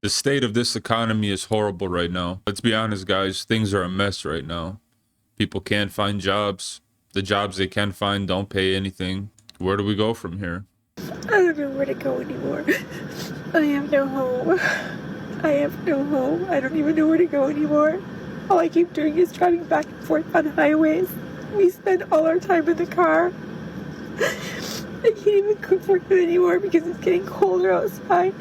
The state of this economy is horrible right now. Let's be honest, guys. Things are a mess right now. People can't find jobs. The jobs they can find don't pay anything. Where do we go from here? I don't know where to go anymore. I have no home. I have no home. I don't even know where to go anymore. All I keep doing is driving back and forth on highways. We spend all our time in the car. I can't even cook for him anymore because it's getting colder outside.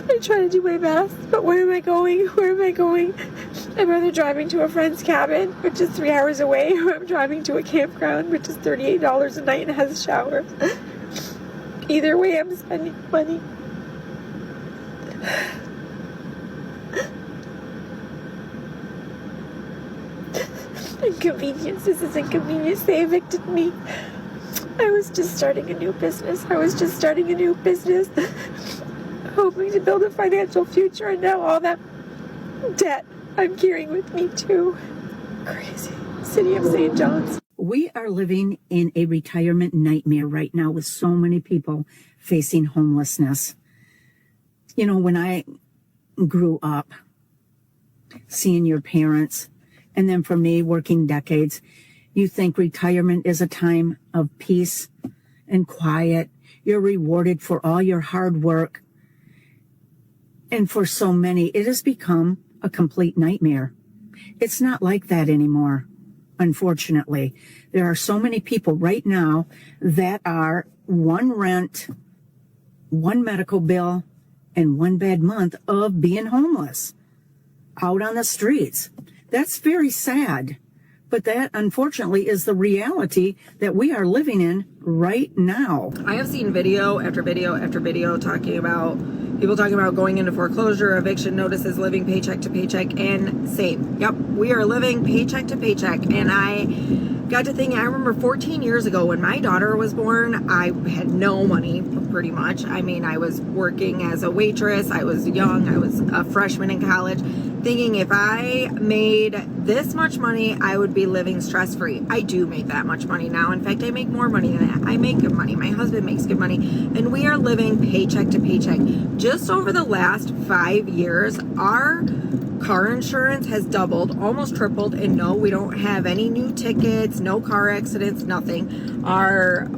I try to do my best, but where am I going? Where am I going? I'm either driving to a friend's cabin, which is 3 hours away, or I'm driving to a campground, which is $38 a night and has a shower. Either way, I'm spending money. Inconvenience. This is inconvenience. They evicted me. I was just starting a new business. Hoping to build a financial future, and now all that debt I'm carrying with me too. Crazy. City of St. John's. We are living in a retirement nightmare right now with so many people facing homelessness. You know, when I grew up, seeing your parents, and then for me working decades, you think retirement is a time of peace and quiet. You're rewarded for all your hard work. And for so many, it has become a complete nightmare. It's not like that anymore, unfortunately. There are so many people right now that are one rent, one medical bill, and one bad month of being homeless out on the streets. That's very sad. But that, unfortunately, is the reality that we are living in right now. I have seen video after video after video talking about people talking about going into foreclosure, eviction notices, living paycheck to paycheck, and same. Yep, we are living paycheck to paycheck. And I got to think, I remember 14 years ago when my daughter was born, I had no money pretty much. I mean, I was working as a waitress. I was young. I was a freshman in college, thinking if I made this much money, I would be living stress-free. I do make that much money now. In fact, I make more money than that. I make good money. My husband makes good money. And we are living paycheck to paycheck. Just over the last 5 years, our car insurance has doubled, almost tripled. And no, we don't have any new tickets, no car accidents, nothing. Our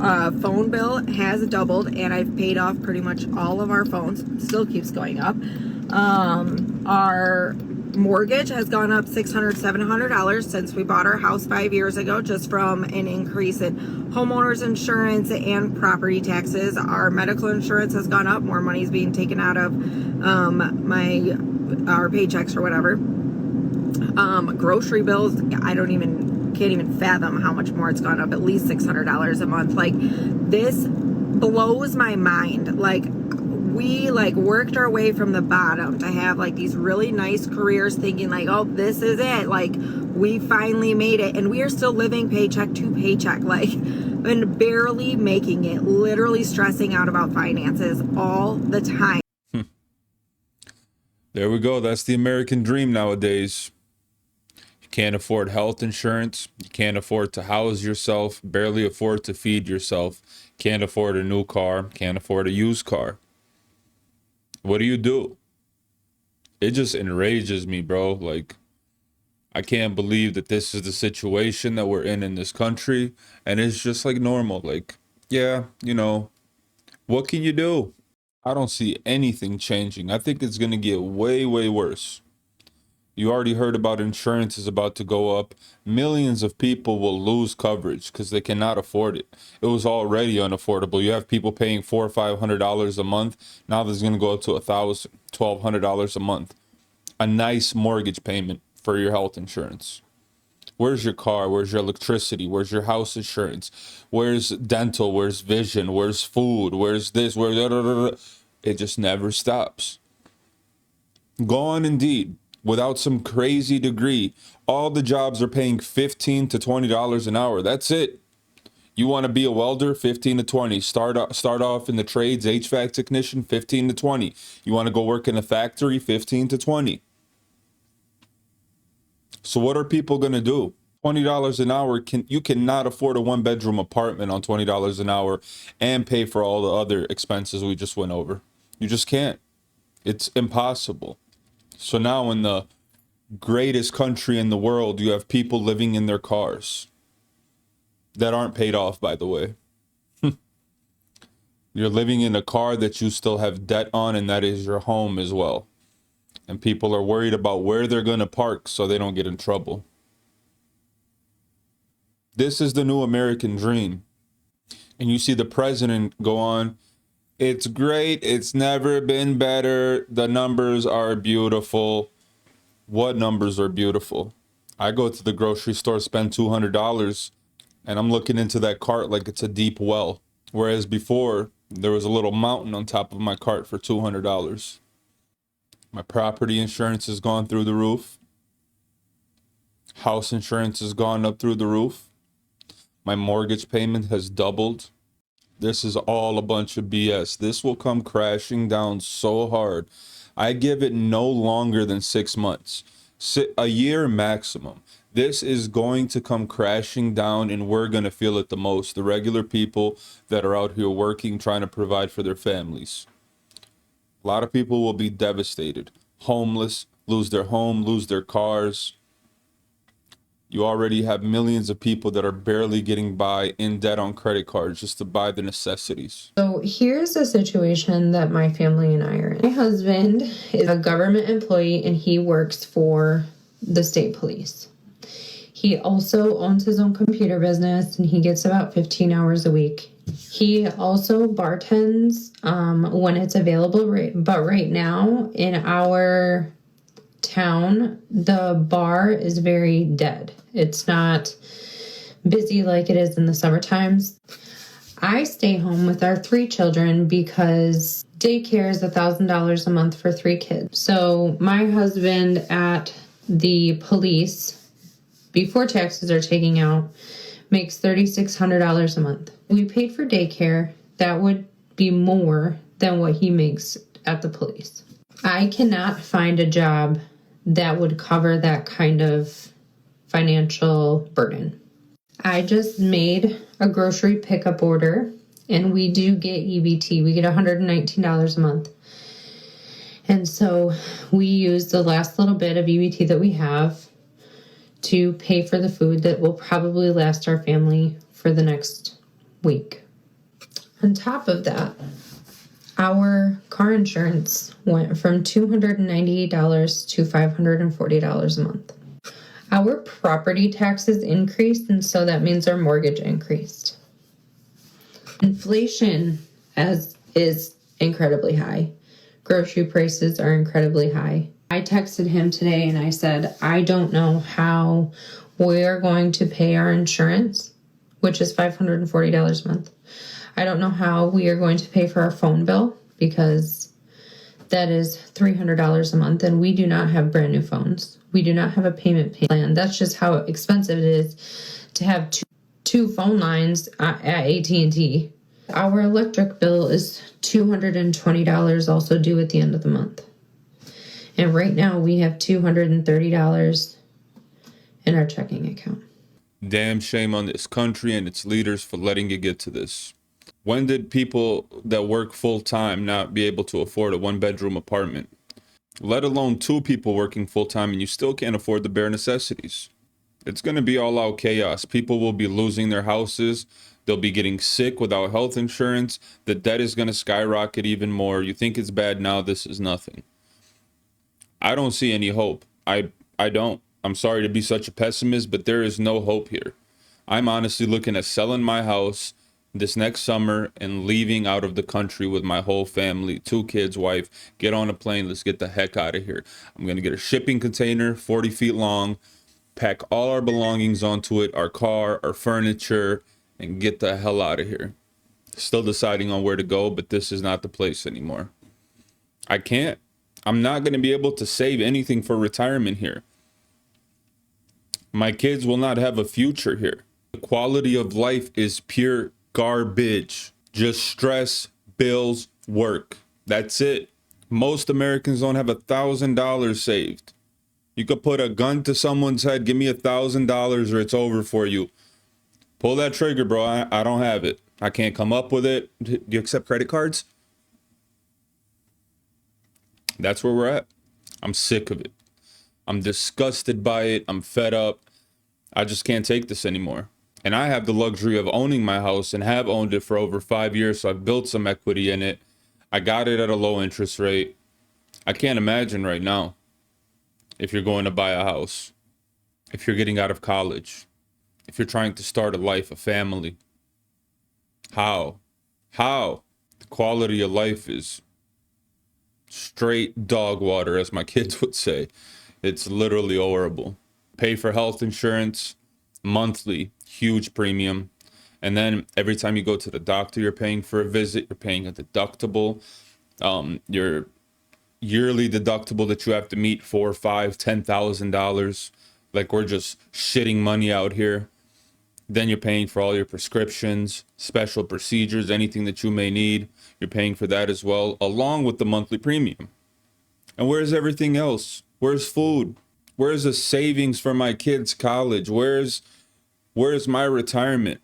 phone bill has doubled, and I've paid off pretty much all of our phones. Still keeps going up. Our mortgage has gone up $600, $700 since we bought our house 5 years ago, just from an increase in homeowners insurance and property taxes. Our medical insurance has gone up. More money is being taken out of our paychecks or whatever. Grocery bills, can't even fathom how much more it's gone up. At least $600 a month. Like, this blows my mind. Like, we worked our way from the bottom to have these really nice careers, thinking oh, this is it, we finally made it, and we are still living paycheck to paycheck, and barely making it, literally stressing out about finances all the time. There we go. That's the American dream nowadays. You can't afford health insurance. You can't afford to house yourself, barely afford to feed yourself, can't afford a new car, can't afford a used car. What do? It just enrages me, bro. I can't believe that this is the situation that we're in this country. And it's just normal. Yeah, what can you do? I don't see anything changing. I think it's going to get way, way worse. You already heard about insurance is about to go up. Millions of people will lose coverage because they cannot afford it. It was already unaffordable. You have people paying $400 or $500 a month. Now there's going to go up to $1,000, $1,200 a month. A nice mortgage payment for your health insurance. Where's your car? Where's your electricity? Where's your house insurance? Where's dental? Where's vision? Where's food? Where's this? It just never stops. Gone indeed. Without some crazy degree, all the jobs are paying $15 to $20 an hour. That's it. You want to be a welder, 15 to 20. Start off in the trades, HVAC technician, 15 to 20. You want to go work in a factory, 15 to 20. So what are people going to do? $20 an hour, you cannot afford a one-bedroom apartment on $20 an hour and pay for all the other expenses we just went over. You just can't. It's impossible. So now in the greatest country in the world, you have people living in their cars that aren't paid off, by the way. You're living in a car that you still have debt on, and that is your home as well. And people are worried about where they're going to park so they don't get in trouble. This is the new American dream. And you see the president go on, it's great, it's never been better, the numbers are beautiful. What numbers are beautiful? I go to the grocery store, spend $200, and I'm looking into that cart like it's a deep well. Whereas before, there was a little mountain on top of my cart for $200. My property insurance has gone through the roof. House insurance has gone up through the roof. My mortgage payment has doubled. This is all a bunch of BS. This will come crashing down so hard. I give it no longer than 6 months, a year maximum. This is going to come crashing down, and we're going to feel it the most. The regular people that are out here working, trying to provide for their families. A lot of people will be devastated, homeless, lose their home, lose their cars. You already have millions of people that are barely getting by in debt on credit cards just to buy the necessities. So here's a situation that my family and I are in. My husband is a government employee and he works for the state police. He also owns his own computer business and he gets about 15 hours a week. He also bartends when it's available, but right now in our town, the bar is very dead. It's not busy like it is in the summer times. I stay home with our 3 children because daycare is $1,000 a month for 3 kids. So my husband at the police, before taxes are taken out, makes $3,600 a month. We paid for daycare. That would be more than what he makes at the police. I cannot find a job that would cover that kind of financial burden. I just made a grocery pickup order and we do get EBT. We get $119 a month. And so we use the last little bit of EBT that we have to pay for the food that will probably last our family for the next week. On top of that, our car insurance went from $298 to $540 a month. Our property taxes increased, and so that means our mortgage increased. Inflation is incredibly high. Grocery prices are incredibly high. I texted him today and I said, I don't know how we're going to pay our insurance, which is $540 a month. I don't know how we are going to pay for our phone bill because that is $300 a month and we do not have brand new phones. We do not have a payment plan. That's just how expensive it is to have two phone lines at AT&T. Our electric bill is $220 also due at the end of the month. And right now we have $230 in our checking account. Damn shame on this country and its leaders for letting it get to this. When did people that work full time not be able to afford a 1-bedroom apartment? Let alone 2 people working full time, and you still can't afford the bare necessities. It's going to be all out chaos. People will be losing their houses. They'll be getting sick without health insurance. The debt is going to skyrocket even more. You think it's bad now, this is nothing. I don't see any hope. I don't. I'm sorry to be such a pessimist, but there is no hope here. I'm honestly looking at selling my house this next summer and leaving out of the country with my whole family, 2 kids, wife, get on a plane. Let's get the heck out of here. I'm going to get a shipping container, 40 feet long, pack all our belongings onto it, our car, our furniture, and get the hell out of here. Still deciding on where to go, but this is not the place anymore. I can't. I'm not going to be able to save anything for retirement here. My kids will not have a future here. The quality of life is pure garbage. Just stress, bills, work. That's it. Most Americans don't have $1,000 saved. You could put a gun to someone's head, give me $1,000 or it's over for you. Pull that trigger, bro. I don't have it. I can't come up with it. Do you accept credit cards? That's where we're at. I'm sick of it. I'm disgusted by it. I'm fed up. I just can't take this anymore. And I have the luxury of owning my house and have owned it for over 5 years. So I've built some equity in it. I got it at a low interest rate. I can't imagine right now if you're going to buy a house, if you're getting out of college, if you're trying to start a life, a family. How? The quality of life is straight dog water, as my kids would say. It's literally horrible. Pay for health insurance monthly, huge premium. And then every time you go to the doctor, you're paying for a visit, you're paying a deductible. Your yearly deductible that you have to meet, $4, $5, $10,000. Like, we're just shitting money out here. Then you're paying for all your prescriptions, special procedures, anything that you may need. You're paying for that as well, along with the monthly premium. And where's everything else? Where's food? Where's the savings for my kids' college? Where's my retirement?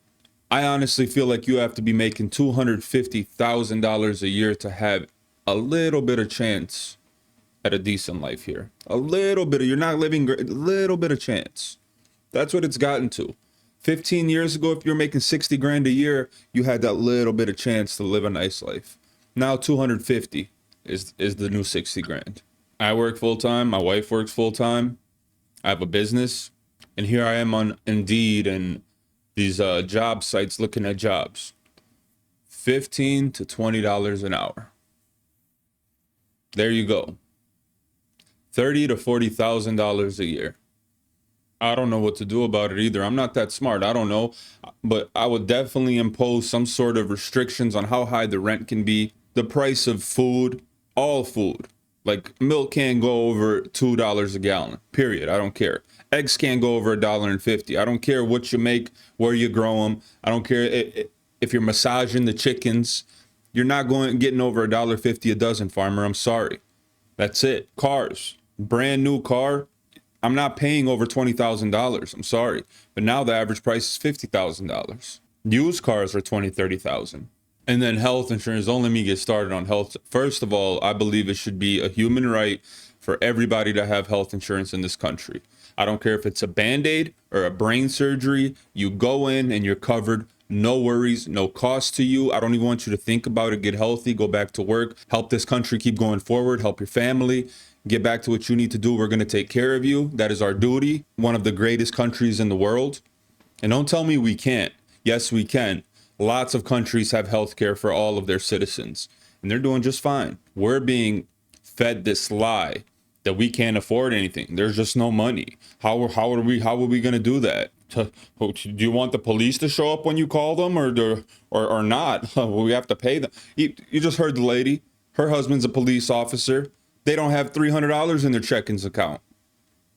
I honestly feel like you have to be making $250,000 a year to have a little bit of chance at a decent life here. A little bit of, you're not living great, a little bit of chance. That's what it's gotten to. 15 years ago, if you're making 60 grand a year, you had that little bit of chance to live a nice life. Now 250 is the new 60 grand. I work full time. My wife works full time. I have a business. And here I am on Indeed and these job sites looking at jobs. $15 to $20 an hour. There you go. $30,000 to $40,000 a year. I don't know what to do about it either. I'm not that smart. I don't know. But I would definitely impose some sort of restrictions on how high the rent can be. The price of food, all food. Like, milk can't go over $2 a gallon, period. I don't care. Eggs can't go over $1.50. I don't care what you make, where you grow them. I don't care if you're massaging the chickens. You're not getting over $1.50 a dozen, farmer. I'm sorry. That's it. Cars, brand new car. I'm not paying over $20,000. I'm sorry. But now the average price is $50,000. Used cars are $20,000, $30,000. And then health insurance. Don't let me get started on health. First of all, I believe it should be a human right for everybody to have health insurance in this country. I don't care if it's a Band-Aid or a brain surgery. You go in and you're covered. No worries, no cost to you. I don't even want you to think about it. Get healthy, go back to work, help this country keep going forward, help your family, get back to what you need to do. We're going to take care of you. That is our duty. One of the greatest countries in the world. And don't tell me we can't. Yes, we can. Lots of countries have health care for all of their citizens, and they're doing just fine. We're being fed this lie that we can't afford anything. There's just no money. How are we going to do that? Do you want the police to show up when you call them or not? We have to pay them. You just heard the lady. Her husband's a police officer. They don't have $300 in their check-ins account.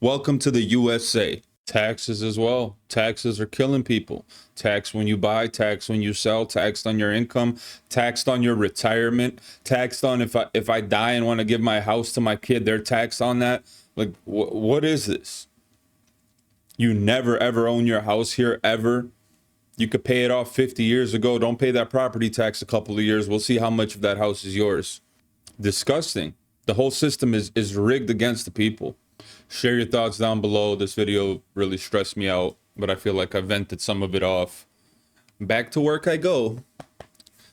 Welcome to the USA. Taxes as well. Taxes are killing people. Tax when you buy, tax when you sell, taxed on your income, taxed on your retirement, taxed on if I die and want to give my house to my kid, they're taxed on that. Like, what is this? You never ever own your house here ever. You could pay it off 50 years ago. Don't pay that property tax a couple of years. We'll see how much of that house is yours. Disgusting. The whole system is rigged against the people. Share your thoughts down below. This video really stressed me out, but I feel like I vented some of it off. Back to work I go.